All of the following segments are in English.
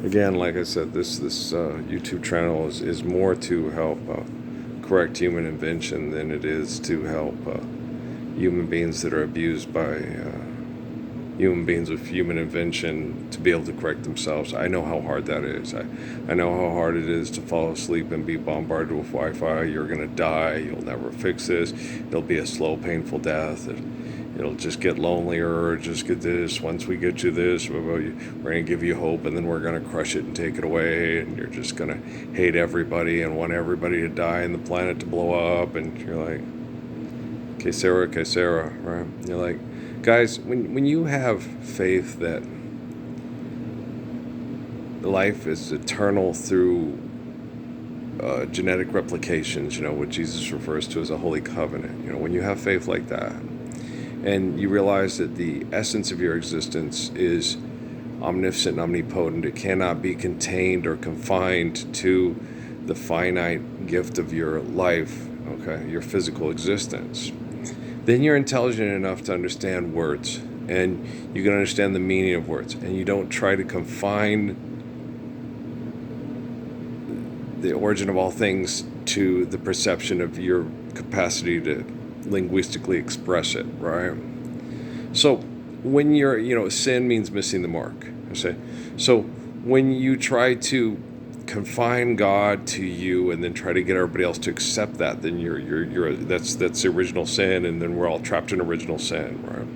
Again, like I said, this YouTube channel is more to help correct human invention than it is to help human beings that are abused by human beings with human invention to be able to correct themselves. I know how hard that is. I know how hard it is to fall asleep and be bombarded with Wi-Fi. You're going to die. You'll never fix this. It'll be a slow, painful death. It'll just get lonelier. Just get this. Once we get you this, we're going to give you hope, and then we're going to crush it and take it away. And you're just going to hate everybody and want everybody to die and the planet to blow up. And you're like, que sera, right? You're like, guys, when you have faith that life is eternal through genetic replications, what Jesus refers to as a holy covenant, when you have faith like that, and you realize that the essence of your existence is omniscient and omnipotent, it cannot be contained or confined to the finite gift of your life, okay, your physical existence, then you're intelligent enough to understand words, and you can understand the meaning of words, and you don't try to confine the origin of all things to the perception of your capacity to linguistically express it, right? So when you're, sin means missing the mark. So when you try to confine God to you and then try to get everybody else to accept that, then that's the original sin, and then we're all trapped in original sin, right?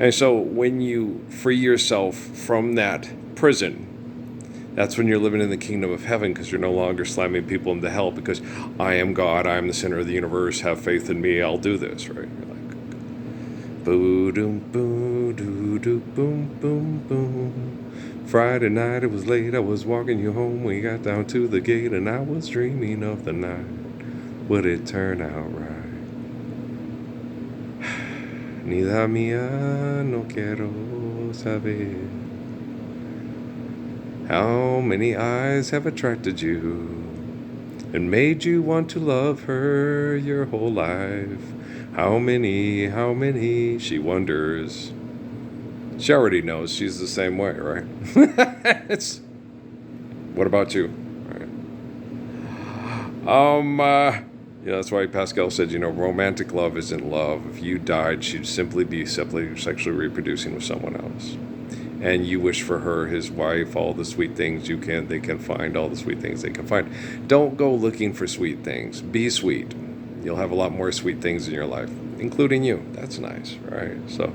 And so when you free yourself from that prison, that's when you're living in the kingdom of heaven, because you're no longer slamming people into hell because I am God, I am the center of the universe, have faith in me, I'll do this, right? You're like, boo doom boo doo doo boom boom boom. Friday night, it was late, I was walking you home, we got down to the gate, and I was dreaming of the night. Would it turn out right? Nida mía, no quiero saber. How many eyes have attracted you and made you want to love her your whole life? How many, she wonders. She already knows she's the same way, right? What about you? Right. That's why Pascal said, romantic love isn't love. If you died, she'd simply be sexually reproducing with someone else. And you wish for her, his wife, all the sweet things they can find, all the sweet things they can find. Don't go looking for sweet things. Be sweet. You'll have a lot more sweet things in your life, including you. That's nice, right? So,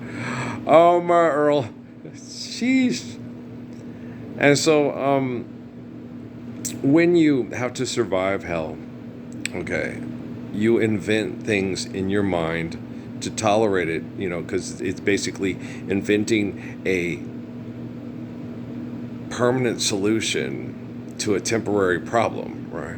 Earl, sheesh. And so, when you have to survive hell, okay, you invent things in your mind to tolerate it, because it's basically inventing a permanent solution to a temporary problem, right?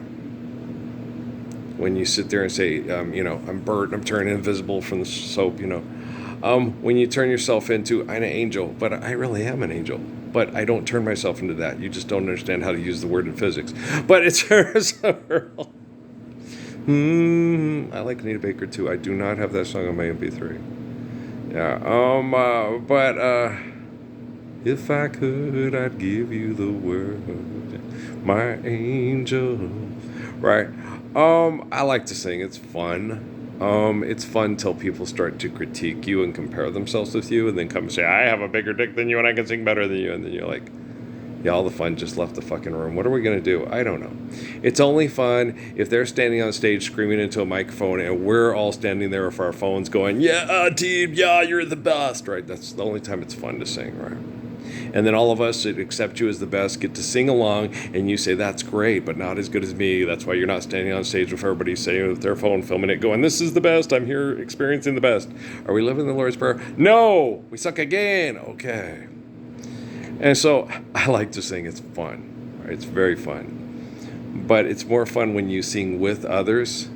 When you sit there and say, I'm Bert, I'm turning invisible from the soap, when you turn yourself into, I'm an angel, but I really am an angel, but I don't turn myself into that. You just don't understand how to use the word in physics. But it's hers. I like Anita Baker too. I do not have that song on my MP3. Yeah. But if I could, I'd give you the world, my angel. Right. I like to sing. It's fun. It's fun till people start to critique you and compare themselves with you, and then come and say, I have a bigger dick than you and I can sing better than you. And then you're like, yeah, all the fun just left the fucking room. What are we going to do? I don't know. It's only fun if they're standing on stage screaming into a microphone and we're all standing there with our phones going, yeah, team, yeah, you're the best, right? That's the only time it's fun to sing, right? And then all of us that accept you as the best get to sing along, and you say, that's great, but not as good as me. That's why you're not standing on stage with everybody saying with their phone, filming it, going, this is the best. I'm here experiencing the best. Are we living the Lord's Prayer? No, we suck again. Okay. And so I like to sing. It's fun. Right? It's very fun. But it's more fun when you sing with others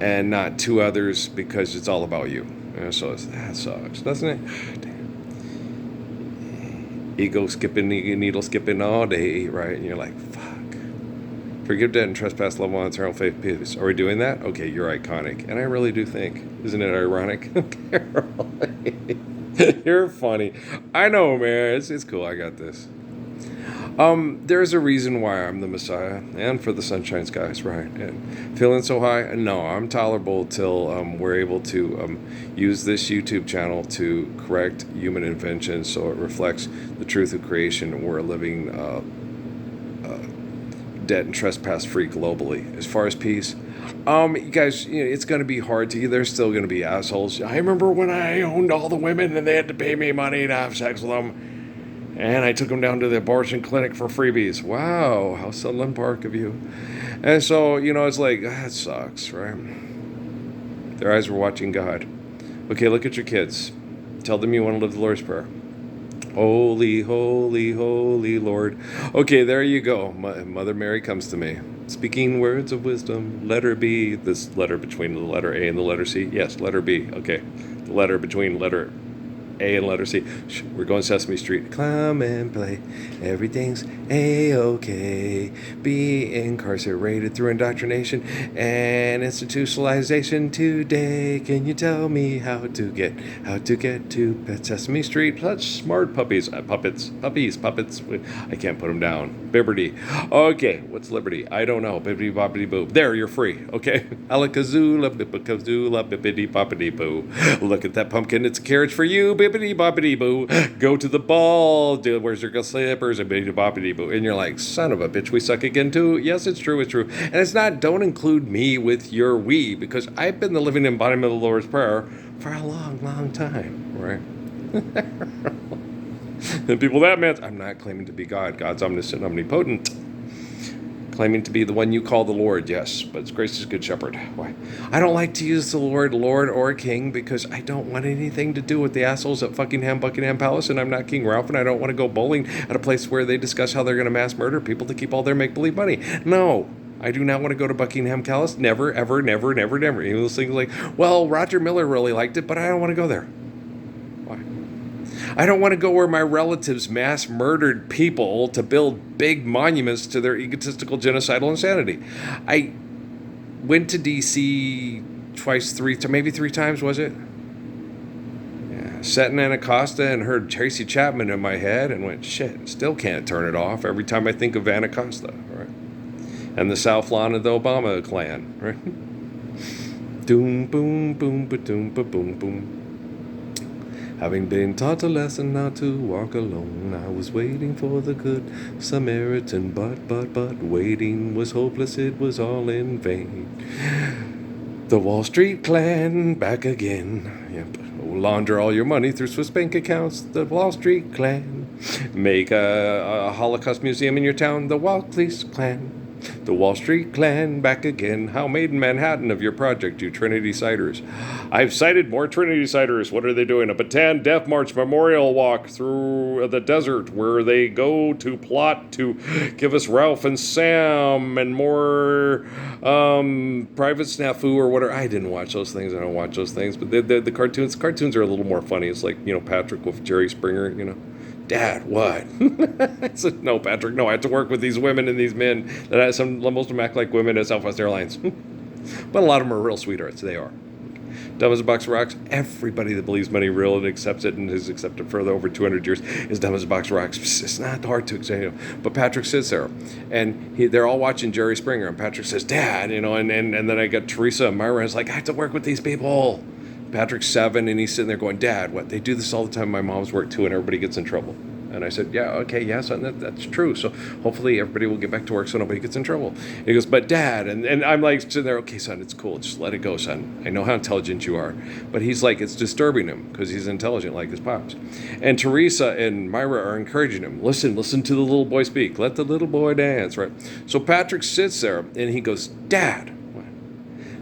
and not to others, because it's all about you. So that sucks, doesn't it? Damn. Ego skipping, needle skipping all day, right? And you're like, fuck. Forgive debt and trespass, love one, eternal faith, peace. Are we doing that? Okay, you're iconic. And I really do think. Isn't it ironic? You're funny. I know, man. It's cool. I got this. There's a reason why I'm the Messiah, and for the sunshine skies, right? And feeling so high, no, I'm tolerable till we're able to use this YouTube channel to correct human invention, so it reflects the truth of creation. We're living debt and trespass free globally. As far as peace, you guys, it's going to be hard to. There's still going to be assholes. I remember when I owned all the women and they had to pay me money to have sex with them. And I took them down to the abortion clinic for freebies. Wow, how Sunland Park of you. And so, it's like, that sucks, right? Their eyes were watching God. Okay, look at your kids. Tell them you want to live the Lord's Prayer. Holy, holy, holy Lord. Okay, there you go. Mother Mary comes to me. Speaking words of wisdom, letter B. This letter between the letter A and the letter C. Yes, letter B. Okay. The letter between letter A and letter C. We're going Sesame Street. Come and play. Everything's A-okay. Be incarcerated through indoctrination and institutionalization today. Can you tell me how to get to Pet Sesame Street? Such smart puppies. Puppies. I can't put them down. Bibberty. Okay, what's liberty? I don't know. Bibbidi bobbidi boo. There, you're free. Okay. Alakazoola, bibbidi bibbidi bobbidi boo. Look at that pumpkin. It's a carriage for you. Bibbidi bobbidi boo. Go to the ball. Where's your slippers? And bibbidi bobbidi boo. And you're like, son of a bitch, we suck again too. Yes, it's true. And it's not, don't include me with your we, because I've been the living embodiment of the Lord's Prayer for a long, long time, right? And people, that meant, I'm not claiming to be God. God's omniscient, omnipotent. Claiming to be the one you call the Lord, yes, but it's grace is good shepherd. Why? I don't like to use the Lord or King, because I don't want anything to do with the assholes at Buckingham Palace, and I'm not King Ralph, and I don't want to go bowling at a place where they discuss how they're going to mass murder people to keep all their make-believe money. No, I do not want to go to Buckingham Palace. Never, ever, never, never, never. Even those things like, well, Roger Miller really liked it, but I don't want to go there. Why? I don't want to go where my relatives mass murdered people to build big monuments to their egotistical genocidal insanity. I went to D.C. maybe three times, was it? Yeah, sat in Anacostia and heard Tracy Chapman in my head and went, shit, still can't turn it off every time I think of Anacostia, right? And the South Lawn of the Obama clan, right? Doom, boom, boom, ba-doom, ba-boom, boom. Having been taught a lesson not to walk alone, I was waiting for the good Samaritan, but waiting was hopeless, it was all in vain. The Wall Street clan back again. Yep. Launder all your money through Swiss bank accounts. The Wall Street clan. Make a Holocaust museum in your town. The Wall Street clan. The Wall Street clan back again. How made in Manhattan of your project, you Trinity Siders? I've cited more Trinity Siders. What are they doing? A Bataan Death March memorial walk through the desert where they go to plot to give us Ralph and Sam and more private snafu or whatever. I didn't watch those things. I don't watch those things. But the cartoons are a little more funny. It's like, Patrick with Jerry Springer, Dad, what? I said, no, Patrick, no, I have to work with these women and these men that most of them act like women at Southwest Airlines. But a lot of them are real sweethearts. They are. Dumb as a box of rocks. Everybody that believes money real and accepts it and has accepted for over 200 years is dumb as a box of rocks. It's not hard to explain. But Patrick sits there, and they're all watching Jerry Springer, and Patrick says, Dad, and then I got Teresa and Myra, and it's like, I have to work with these people. Patrick's 7, and he's sitting there going, Dad, what? They do this all the time. My mom's work too, and everybody gets in trouble. And I said, yeah, okay, yeah, son, that's true. So hopefully everybody will get back to work so nobody gets in trouble. And he goes, but Dad, and I'm like sitting there, okay, son, it's cool. Just let it go, son. I know how intelligent you are. But he's like, it's disturbing him because he's intelligent like his pops. And Teresa and Myra are encouraging him. Listen to the little boy speak. Let the little boy dance, right? So Patrick sits there, and he goes, Dad,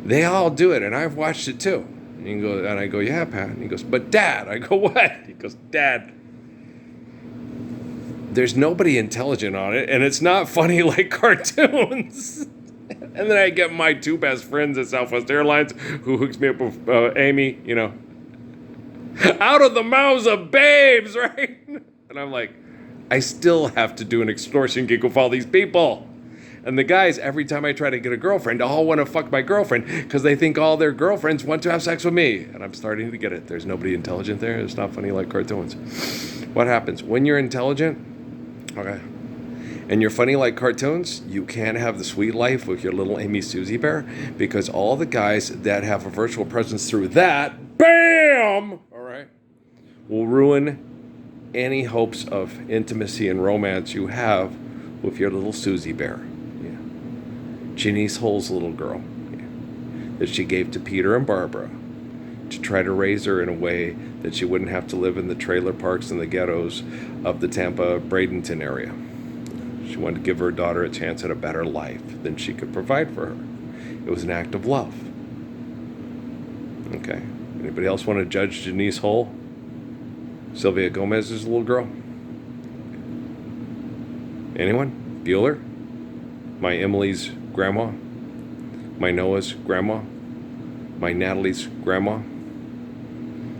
they all do it, and I've watched it too. And I go, yeah, Pat. And he goes, but Dad. I go, what? He goes, Dad, there's nobody intelligent on it, and it's not funny like cartoons. And then I get my 2 best friends at Southwest Airlines who hooks me up with Amy, out of the mouths of babes, right? And I'm like, I still have to do an extortion gig with all these people. And the guys, every time I try to get a girlfriend, all want to fuck my girlfriend because they think all their girlfriends want to have sex with me. And I'm starting to get it. There's nobody intelligent there. It's not funny like cartoons. What happens? When you're intelligent, okay, And you're funny like cartoons, you can't have the sweet life with your little Amy Susie bear, because all the guys that have a virtual presence through that, BAM! All right, will ruin any hopes of intimacy and romance you have with your little Susie bear. Yeah. Janice Hull's little girl, yeah, that she gave to Peter and Barbara to try to raise her in a way that she wouldn't have to live in the trailer parks and the ghettos of the Tampa Bradenton area. She wanted to give her daughter a chance at a better life than she could provide for her. It was an act of love. Okay. Anybody else want to judge Janice Hull? Sylvia Gomez's little girl? Anyone? Bueller? My Emily's grandma? My Noah's grandma? My Natalie's grandma?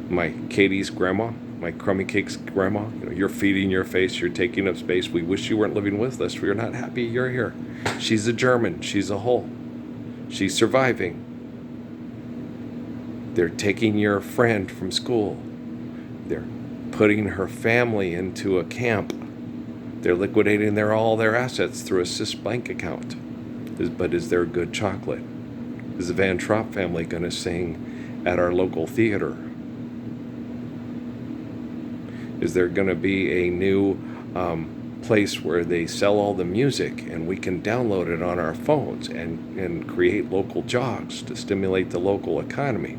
My Katie's grandma? My Crummy Cake's grandma? You're feeding your face, you're taking up space. We wish you weren't living with us. We're not happy you're here. She's a German. She's a Hull. She's surviving. They're taking your friend from school. They're putting her family into a camp. They're liquidating all their assets through a Swiss bank account. But is there good chocolate? Is the Van Trop family going to sing at our local theater? Is there going to be a new place where they sell all the music and we can download it on our phones and create local jogs to stimulate the local economy?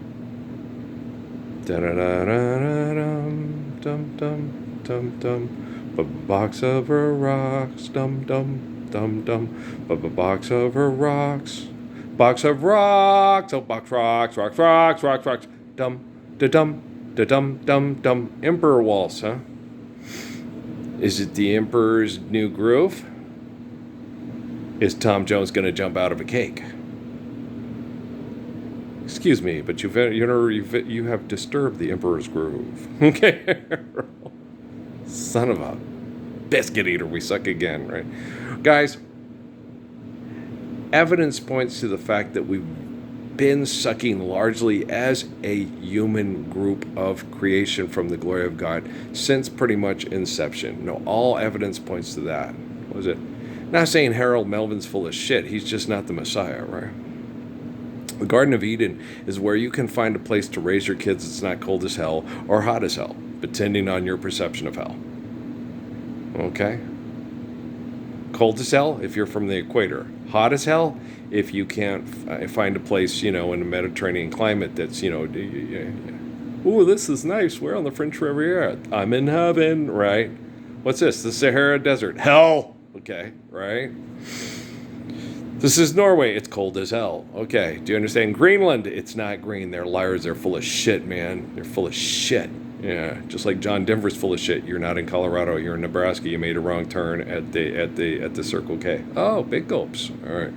Da-da-da-da-da-dum, dum, dum, dum, dum. A box of her rocks, dum, dum, dum, dum. A box of her rocks. Box of rocks. Oh, box rocks, rocks, rocks, rocks, rocks. Dum, da-dum, da-dum, dum, dum. Emperor Waltz, huh? Is it the Emperor's New Groove? Is Tom Jones going to jump out of a cake? Excuse me, but you have disturbed the Emperor's Groove. Okay? Son of a biscuit eater, we suck again, right? Guys, evidence points to the fact that we've been sucking largely as a human group of creation from the glory of God since pretty much inception. No, all evidence points to that. What is it? Not saying Harold Melvin's full of shit. He's just not the Messiah, right? The Garden of Eden is where you can find a place to raise your kids that's not cold as hell or hot as hell, depending on your perception of hell. Okay? Cold as hell if you're from the equator. Hot as hell if you can't find a place, in the Mediterranean climate that's, ooh, this is nice. We're on the French Riviera. I'm in heaven, right? What's this? The Sahara Desert. Hell! Okay, right? This is Norway. It's cold as hell. Okay, do you understand? Greenland, it's not green. They're liars. They're full of shit, man. They're full of shit. Yeah, just like John Denver's full of shit. You're not in Colorado. You're in Nebraska. You made a wrong turn at the Circle K. Oh, big gulps. All right.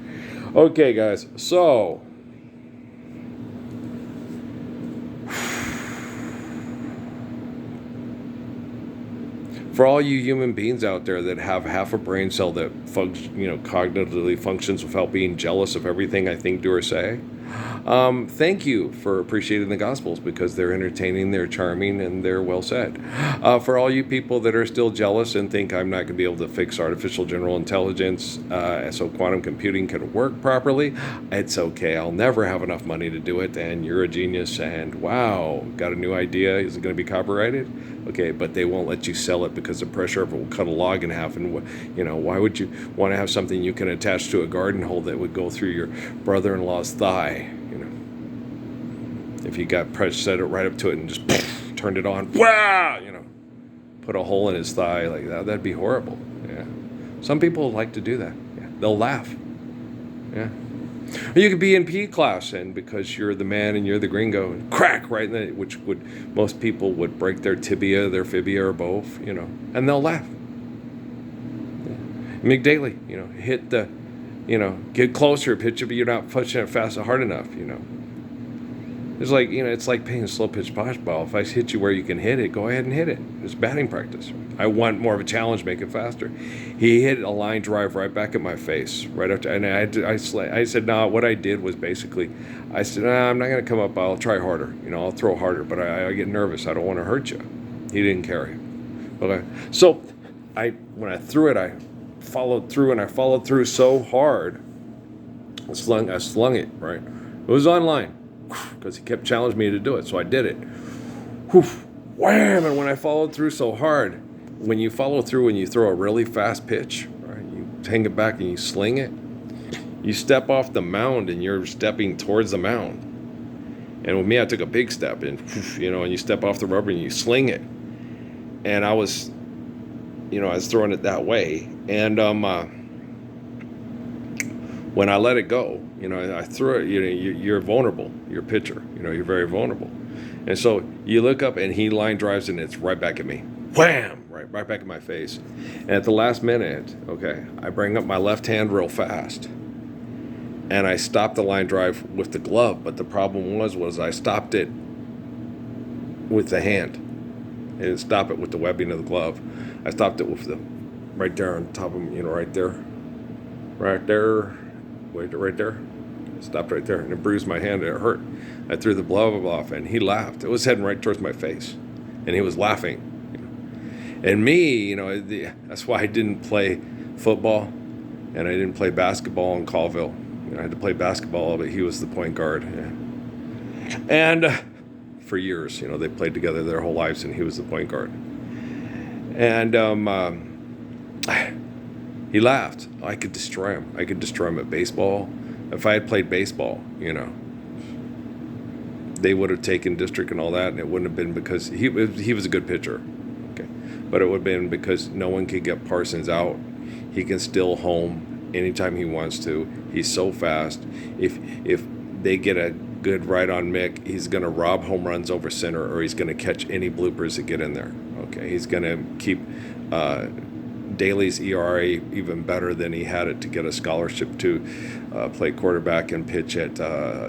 Okay, guys. So for all you human beings out there that have half a brain cell that cognitively functions without being jealous of everything I think, do, or say, thank you for appreciating the Gospels, because they're entertaining, they're charming, and they're well said. For all you people that are still jealous and think I'm not going to be able to fix artificial general intelligence so quantum computing can work properly, it's okay. I'll never have enough money to do it, and you're a genius, and wow, got a new idea. Is it going to be copyrighted? Okay, but they won't let you sell it because the pressure of it will cut a log in half. And, why would you want to have something you can attach to a garden hole that would go through your brother-in-law's thigh? If you got set it right up to it and just turned it on, wow, put a hole in his thigh like that, that'd be horrible. Yeah, some people like to do that. Yeah, they'll laugh. Yeah. Or you could be in PE class, and because you're the man and you're the gringo, crack right in the, which would, most people would break their tibia, their fibia, or both, and they'll laugh. Yeah. Mick Daly, hit the, get closer, pitch it, but you're not pushing it fast or hard enough, It's like, it's like playing a slow pitch ball. If I hit you where you can hit it, go ahead and hit it. It's batting practice. I want more of a challenge, make it faster. He hit a line drive right back at my face, right after, and I said, no, what I did was basically, I said, I'm not going to come up, I'll try harder. I'll throw harder, but I get nervous. I don't want to hurt you. He didn't carry it. Okay. So when I threw it, I followed through, and I followed through so hard. I slung it, right? It was online because he kept challenging me to do it, so I did it. Whew, wham! And when I followed through so hard, when you follow through and you throw a really fast pitch, right? You hang it back and you sling it. You step off the mound and you're stepping towards the mound. And with me, I took a big step, and and you step off the rubber and you sling it. And I was throwing it that way. And when I let it go, I threw it. You're vulnerable. You're a pitcher. You're very vulnerable. And so you look up, and he line drives, and it's right back at me. Wham! Right back in my face. And at the last minute, okay, I bring up my left hand real fast, and I stopped the line drive with the glove. But the problem was I stopped it with the hand. I didn't stop it with the webbing of the glove. I stopped it with the right there on top of him, right there. Wait, right there. Stopped right there, and it bruised my hand, and it hurt. I threw the glove off, and he laughed. It was heading right towards my face, and he was laughing. And me, that's why I didn't play football, and I didn't play basketball in Colville. I had to play basketball, but he was the point guard. Yeah. And for years, they played together their whole lives, and he was the point guard. And he laughed. I could destroy him. I could destroy him at baseball. If I had played baseball, they would have taken district and all that, and it wouldn't have been because he was a good pitcher. Okay, but it would have been because no one could get Parsons out. He can still home anytime he wants to. He's so fast. If they get a good right on Mick, he's going to rob home runs over center, or he's going to catch any bloopers that get in there. Okay, he's going to keep Daly's ERA even better than he had it to get a scholarship to play quarterback and pitch at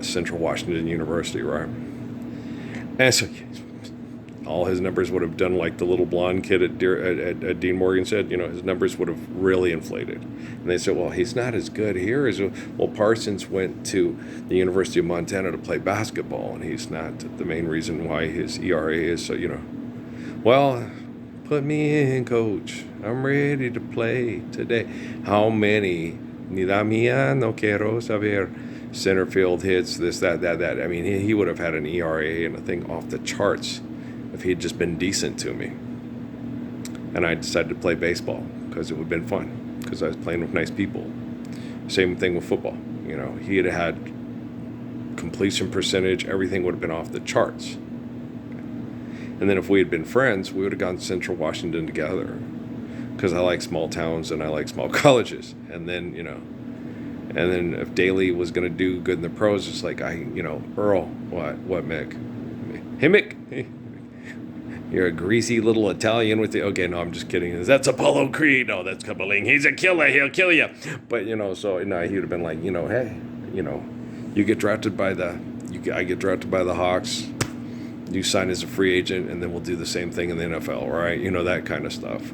Central Washington University, right? And so all his numbers would have done like the little blonde kid at Dean Morgan said, his numbers would have really inflated. And they said, well, he's not as good here as, well, Parsons went to the University of Montana to play basketball, and he's not the main reason why his ERA is so, well, put me in, coach. I'm ready to play today. How many ni la mía no quiero saber center field hits, this, that. I mean, he would have had an ERA and a thing off the charts if he'd just been decent to me. And I decided to play baseball because it would have been fun, because I was playing with nice people. Same thing with football. He had completion percentage, everything would have been off the charts. And then if we had been friends, we would have gone to Central Washington together, because I like small towns and I like small colleges. And then, and then if Daly was going to do good in the pros, it's like, Earl, what, Mick? Hey, Mick, you're a greasy little Italian with the, okay, no, I'm just kidding. That's Apollo Creed. No, that's Kabaling. He's a killer. He'll kill you. But, so, he would have been like, hey, you get drafted by I get drafted by the Hawks. You sign as a free agent, and then we'll do the same thing in the NFL, right? That kind of stuff.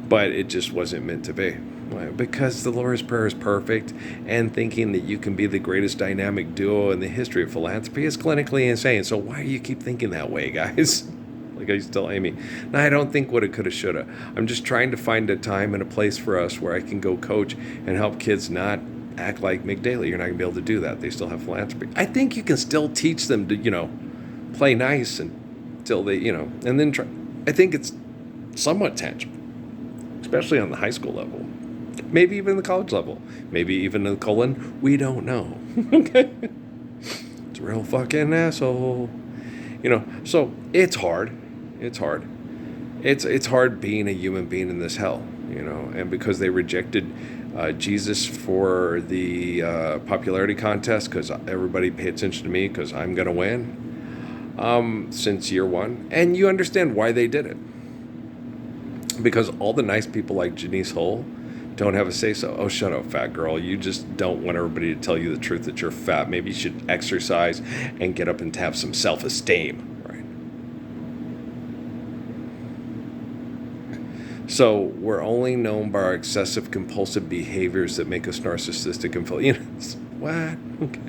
But it just wasn't meant to be. Why? Because the Lord's Prayer is perfect, and thinking that you can be the greatest dynamic duo in the history of philanthropy is clinically insane. So why do you keep thinking that way, guys? Like I used to tell Amy. No, I don't think woulda, coulda, shoulda. I'm just trying to find a time and a place for us where I can go coach and help kids not act like Mick Daly. You're not going to be able to do that. They still have philanthropy. I think you can still teach them to, play nice until they, and then try. I think it's somewhat tangible, especially on the high school level, maybe even the college level, maybe even in the colon. We don't know. Okay, it's a real fucking asshole, So it's hard. It's hard. It's hard being a human being in this hell, and because they rejected Jesus for the popularity contest, because everybody pay attention to me because I'm gonna win. Since year one, and you understand why they did it, because all the nice people like Janice Hull don't have a say-so. Oh, shut up, fat girl. You just don't want everybody to tell you the truth that you're fat. Maybe you should exercise and get up and have some self-esteem, right? So we're only known by our excessive compulsive behaviors that make us narcissistic and what? Okay.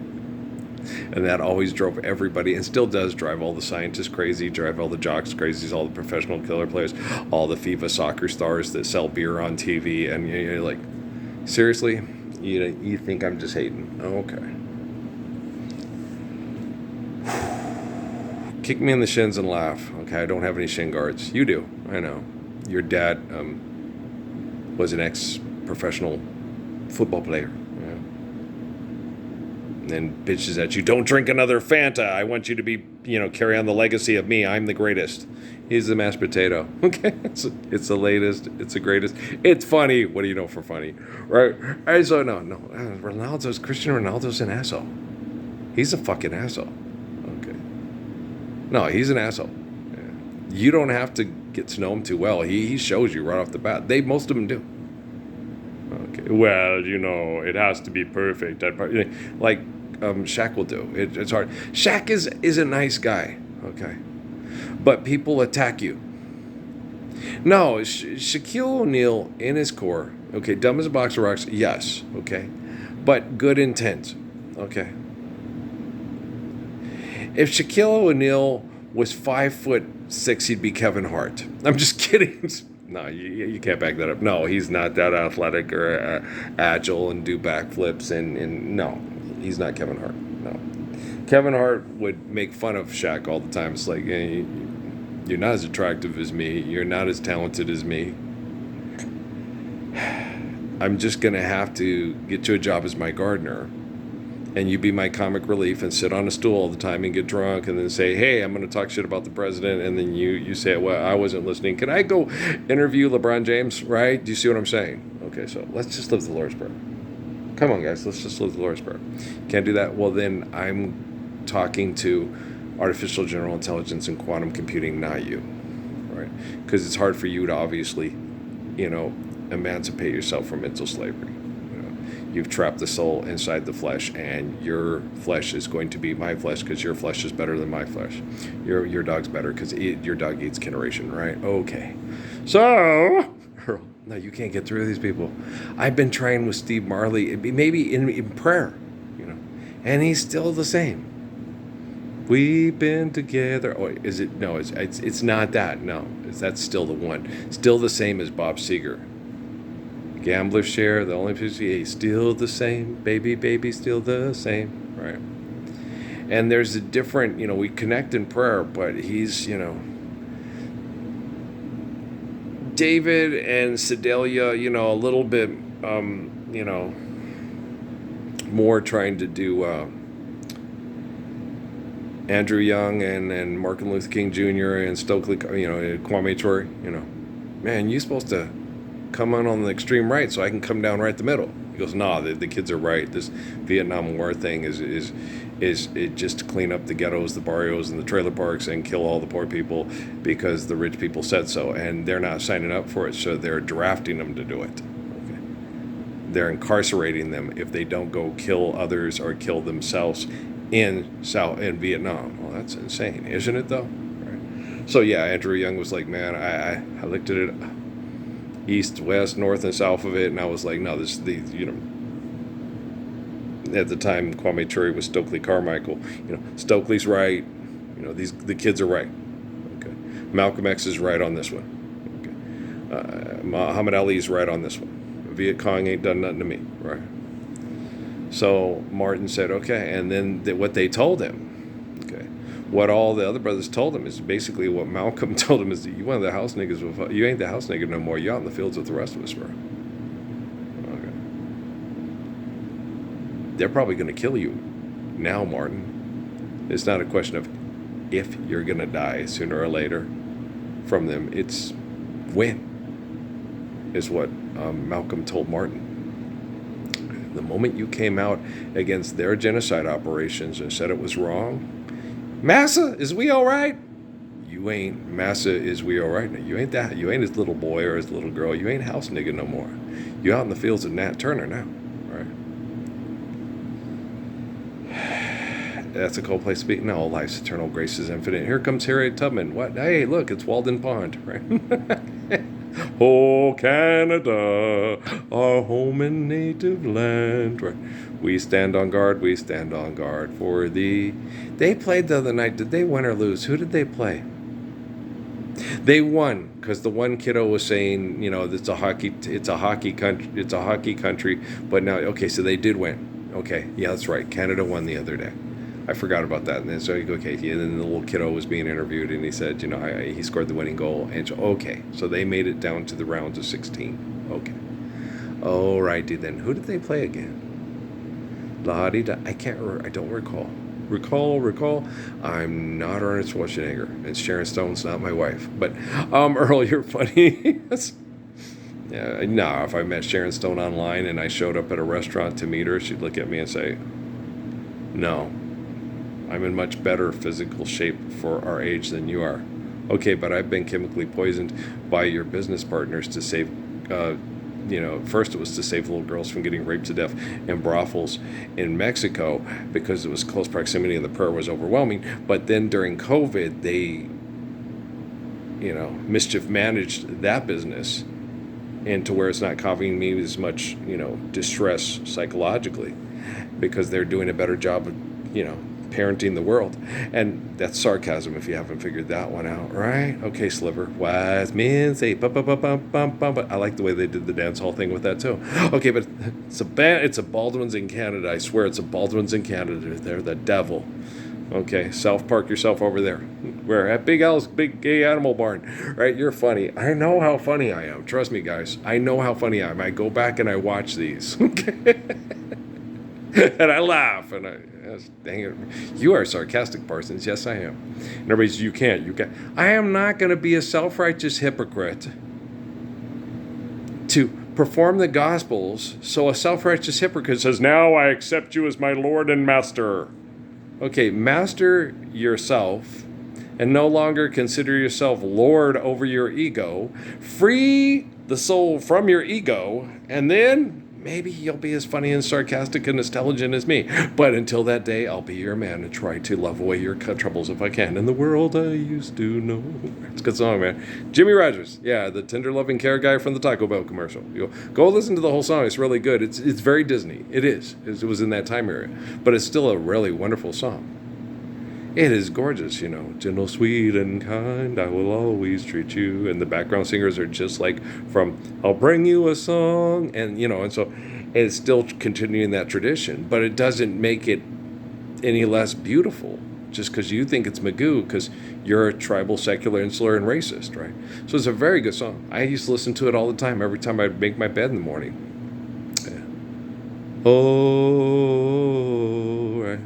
And that always drove everybody, and still does drive all the scientists crazy, drive all the jocks crazy, all the professional killer players, all the FIFA soccer stars that sell beer on TV. And you're like, seriously? You think I'm just hating? Okay. Kick me in the shins and laugh. Okay, I don't have any shin guards. You do. I know. Your dad was an ex-professional football player. Yeah. And then bitches at you, don't drink another Fanta. I want you to be, carry on the legacy of me. I'm the greatest. He's the mashed potato. Okay, it's the latest. It's the greatest. It's funny. What do you know for funny, right? And so no. Cristiano Ronaldo's an asshole. He's a fucking asshole. Okay. No, he's an asshole. Yeah. You don't have to get to know him too well. He shows you right off the bat. Most of them do. Okay. Well, it has to be perfect. Like Shaq will do. It's hard. Shaq is a nice guy. Okay. But people attack you. No, Shaquille O'Neal in his core. Okay, dumb as a box of rocks. Yes. Okay. But good intent. Okay. If Shaquille O'Neal was 5'6", he'd be Kevin Hart. I'm just kidding. No, you can't back that up. No, he's not that athletic or agile and do backflips. And no, he's not Kevin Hart. No. Kevin Hart would make fun of Shaq all the time. It's like, hey, you're not as attractive as me. You're not as talented as me. I'm just going to have to get you a job as my gardener. And you be my comic relief and sit on a stool all the time and get drunk and then say, hey, I'm going to talk shit about the president. And then you say, well, I wasn't listening. Can I go interview LeBron James, right? Do you see what I'm saying? Okay, so let's just live the Lord's Prayer. Come on, guys, let's just live the Lord's Prayer. Can't do that? Well, then I'm talking to artificial general intelligence and quantum computing, not you, right? Because it's hard for you to obviously, emancipate yourself from mental slavery. You've trapped the soul inside the flesh, and your flesh is going to be my flesh because your flesh is better than my flesh. Your dog's better because your dog eats generation, right? Okay. So, no, you can't get through these people. I've been trying with Steve Marley, maybe in prayer, and he's still the same. We've been together. Oh, is it? No, it's not that. No, that's still the one. Still the same as Bob Seger. Gambler share, the only PCA, still the same, baby, still the same, right? And there's a different, we connect in prayer, but he's, David and Sedalia, a little bit, more trying to do Andrew Young and Martin Luther King Jr. and Stokely, Kwame Ture, man, you're supposed to come on the extreme right so I can come down right the middle. He goes, nah, the kids are right. This Vietnam War thing is it just to clean up the ghettos, the barrios, and the trailer parks and kill all the poor people because the rich people said so, and they're not signing up for it, so they're drafting them to do it. Okay. They're incarcerating them if they don't go kill others or kill themselves in Vietnam. Well, that's insane, isn't it though? Right. So yeah, Andrew Young was like, man, I looked at it east, west, north, and south of it, and I was like, no, at the time Kwame Ture was Stokely Carmichael. Stokely's right. The kids are right. Okay, Malcolm X is right on this one. Okay, Muhammad Ali's right on this one. Viet Cong ain't done nothing to me, right? So Martin said, okay, and then what they told him. What all the other brothers told him is basically what Malcolm told him is that you one of the house niggas. You ain't the house nigga no more. You're out in the fields with the rest of us, bro. Okay. They're probably going to kill you now, Martin. It's not a question of if you're going to die sooner or later from them. It's when, is what Malcolm told Martin. The moment you came out against their genocide operations and said it was wrong, Massa, is we all right? You ain't Massa, is we all right? You ain't that. You ain't his little boy or his little girl. You ain't house nigga no more. You out in the fields of Nat Turner now, right? That's a cold place to be. No, life's eternal, grace is infinite. Here comes Harriet Tubman. What? Hey, look, it's Walden Pond, right? Oh, Canada, our home and native land. Right. We stand on guard, we stand on guard for thee. They played the other night. Did they win or lose? Who did they play? They won because the one kiddo was saying, it's a hockey country. But now, okay, so they did win. Okay, yeah, that's right. Canada won the other day. I forgot about that. And then so you go, okay, and then the little kiddo was being interviewed, and he said, he scored the winning goal. And so, okay, so they made it down to the rounds of 16. Okay, all righty then. Who did they play again? La di da. I can't. I don't recall. Recall. I'm not Ernest Schwarzenegger, and Sharon Stone's not my wife. But Earl, you're funny. Yeah, no, if I met Sharon Stone online and I showed up at a restaurant to meet her, she'd look at me and say, "No, I'm in much better physical shape for our age than you are." Okay, but I've been chemically poisoned by your business partners to save first it was to save little girls from getting raped to death in brothels in Mexico because it was close proximity and the prayer was overwhelming. But then during COVID, they, mischief managed that business into where it's not causing me as much, distress psychologically because they're doing a better job of, parenting the world. And that's sarcasm if you haven't figured that one out, right? Okay, Sliver. Wise men say bum bum bum bum bum bum. But I like the way they did the dance hall thing with that too. Okay, but it's a Baldwin's in Canada. I swear it's a Baldwin's in Canada. They're the devil. Okay, self-park yourself over there. We're at Big Al's Big Gay Animal Barn. Right, you're funny. I know how funny I am. Trust me, guys. I know how funny I am. I go back and I watch these. Okay. And I laugh, and dang it, you are sarcastic, Parsons. Yes, I am. And everybody's, you can't. I am not going to be a self-righteous hypocrite to perform the Gospels. So a self-righteous hypocrite says, "Now I accept you as my Lord and Master." Okay, master yourself, and no longer consider yourself Lord over your ego. Free the soul from your ego, and then maybe you'll be as funny and sarcastic and intelligent as me. But until that day, I'll be your man and try to love away your troubles if I can. In the world I used to know. It's a good song, man. Jimmy Rogers. Yeah, the tender loving care guy from the Taco Bell commercial. Go listen to the whole song. It's really good. It's very Disney. It is. It was in that time area. But it's still a really wonderful song. It is gorgeous, gentle, sweet, and kind, I will always treat you. And the background singers are just like from I'll Bring You a Song. And so it's still continuing that tradition. But it doesn't make it any less beautiful just because you think it's Magoo because you're a tribal, secular, insular, and racist, right? So it's a very good song. I used to listen to it all the time, every time I make my bed in the morning. Yeah. Oh, right.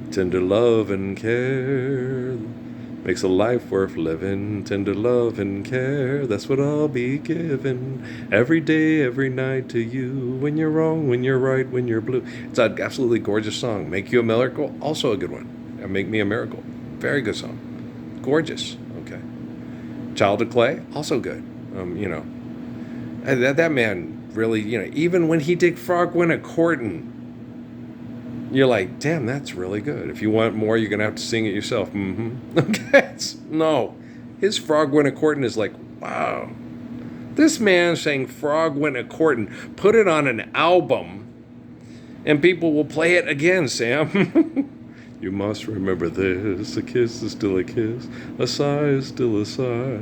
Tender love and care makes a life worth living. Tender love and care, that's what I'll be giving every day, every night to you. When you're wrong, when you're right, when you're blue. It's an absolutely gorgeous song. Make You a Miracle, also a good one. And Make Me a Miracle, very good song. Gorgeous. Okay. Child of Clay, also good. That man really, even when he did Frog Went a Courtin', you're like, damn, that's really good. If you want more, you're going to have to sing it yourself. Mm-hmm. Okay. No. His Frog Went a Courtin' is like, wow. This man saying Frog Went a Courtin', put it on an album, and people will play it again, Sam. You must remember this. A kiss is still a kiss. A sigh is still a sigh.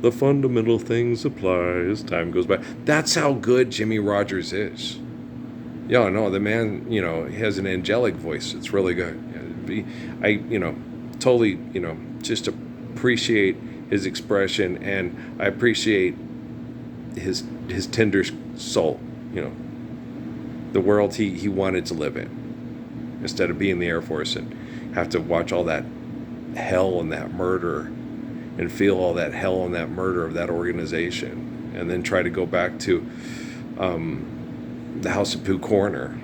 The fundamental things apply as time goes by. That's how good Jimmy Rogers is. Yeah, no, the man, he has an angelic voice. It's really good. I totally, just appreciate his expression, and I appreciate his tender soul, the world he wanted to live in, instead of being in the Air Force and have to watch all that hell and that murder and feel all that hell and that murder of that organization, and then try to go back to the House of Pooh Corner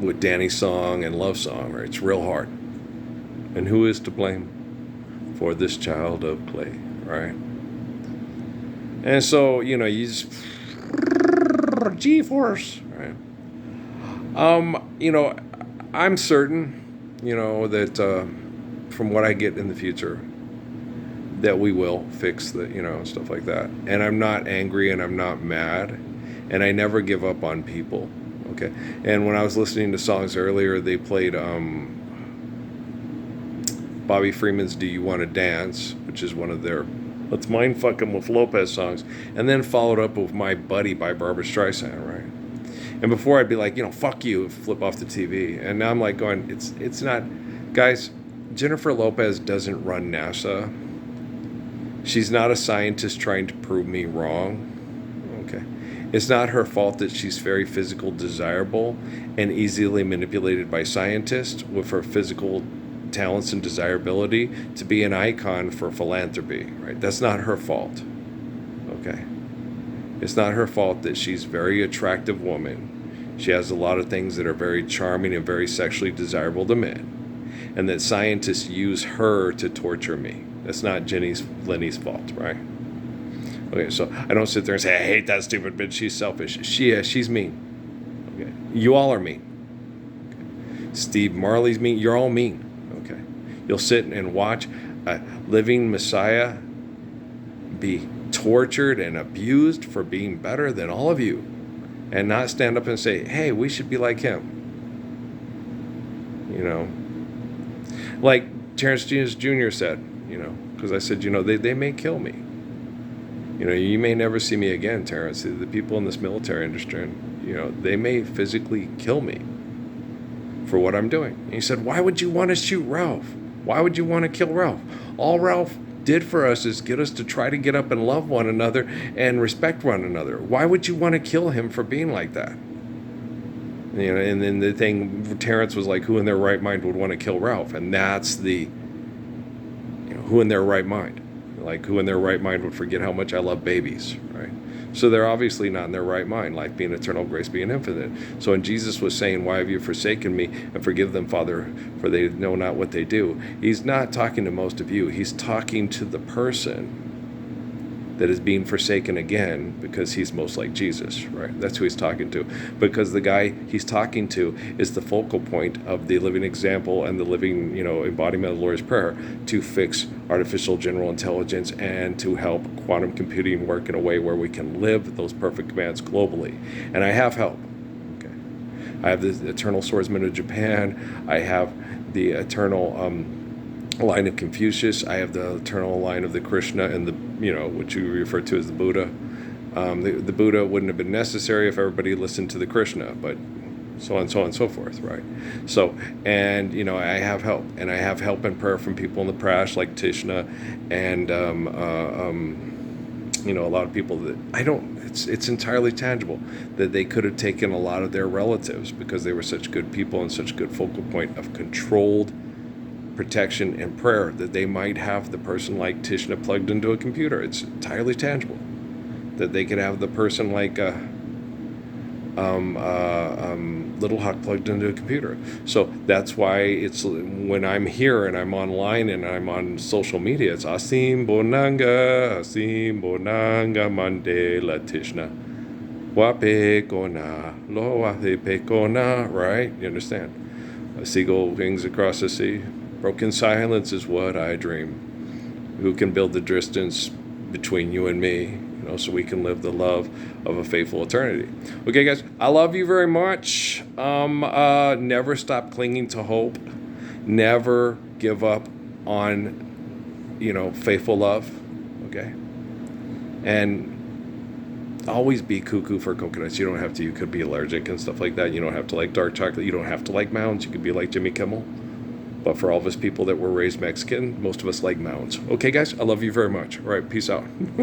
with Danny's song and Love Song. Right? It's real hard. And who is to blame for this child of clay, right? And so, you just G-force, right? I'm certain, that from what I get in the future, that we will fix the, stuff like that. And I'm not angry and I'm not mad, and I never give up on people. Okay. And when I was listening to songs earlier, they played Bobby Freeman's "Do You Want to Dance," which is one of their "Let's Mind Fuck 'Em with Lopez" songs, and then followed up with "My Buddy" by Barbra Streisand, right? And before I'd be like, fuck you, flip off the TV. And now I'm like going, it's not, guys, Jennifer Lopez doesn't run NASA. She's not a scientist trying to prove me wrong. Okay. It's not her fault that she's very physical desirable and easily manipulated by scientists with her physical talents and desirability to be an icon for philanthropy, right? That's not her fault. Okay. It's not her fault that she's a very attractive woman. She has a lot of things that are very charming and very sexually desirable to men. And that scientists use her to torture me. That's not Lenny's fault, right? Okay, so I don't sit there and say, I hate that stupid bitch, she's selfish. She's mean. Okay. You all are mean. Okay. Steve Marley's mean. You're all mean. Okay. You'll sit and watch a living Messiah be tortured and abused for being better than all of you, and not stand up and say, hey, we should be like him. Like Terrence Jr. said, because I said, they may kill me. You may never see me again, Terrence. The people in this military industry, they may physically kill me for what I'm doing. And he said, why would you want to shoot Ralph? Why would you want to kill Ralph? All Ralph did for us is get us to try to get up and love one another and respect one another. Why would you want to kill him for being like that? And then the thing, Terrence was like, who in their right mind would want to kill Ralph? And that's the, who in their right mind? Like, who in their right mind would forget how much I love babies, right? So they're obviously not in their right mind, life being eternal, grace being infinite. So when Jesus was saying, why have you forsaken me, and forgive them, Father, for they know not what they do, he's not talking to most of you. He's talking to the person that is being forsaken again, because he's most like Jesus, right? That's who he's talking to. Because the guy he's talking to is the focal point of the living example and the living, embodiment of the Lord's Prayer to fix artificial general intelligence and to help quantum computing work in a way where we can live those perfect commands globally. And I have help. Okay, I have the eternal swordsman of Japan. I have the eternal line of Confucius. I have the eternal line of the Krishna and the, what you refer to as the Buddha. The Buddha wouldn't have been necessary if everybody listened to the Krishna, but so on and so forth, right? So, and, I have help. And I have help and prayer from people in the past, like Tishna, and, a lot of people that it's entirely tangible that they could have taken a lot of their relatives because they were such good people and such good focal point of controlled protection and prayer, that they might have the person like Tishna plugged into a computer. It's entirely tangible that they could have the person like Little Hawk plugged into a computer. So that's why it's when I'm here and I'm online and I'm on social media, it's Asim Bonanga Mandela Tishna Wape Kona Lo Wape Kona, right? You understand? A seagull wings across the sea. Broken silence is what I dream. Who can build the distance between you and me, so we can live the love of a faithful eternity. Okay, guys, I love you very much. Never stop clinging to hope. Never give up on, faithful love. Okay? And always be cuckoo for coconuts. You don't have to. You could be allergic and stuff like that. You don't have to like dark chocolate. You don't have to like mounds. You could be like Jimmy Kimmel. But for all of us people that were raised Mexican, most of us like mounds. Okay, guys, I love you very much. All right, peace out.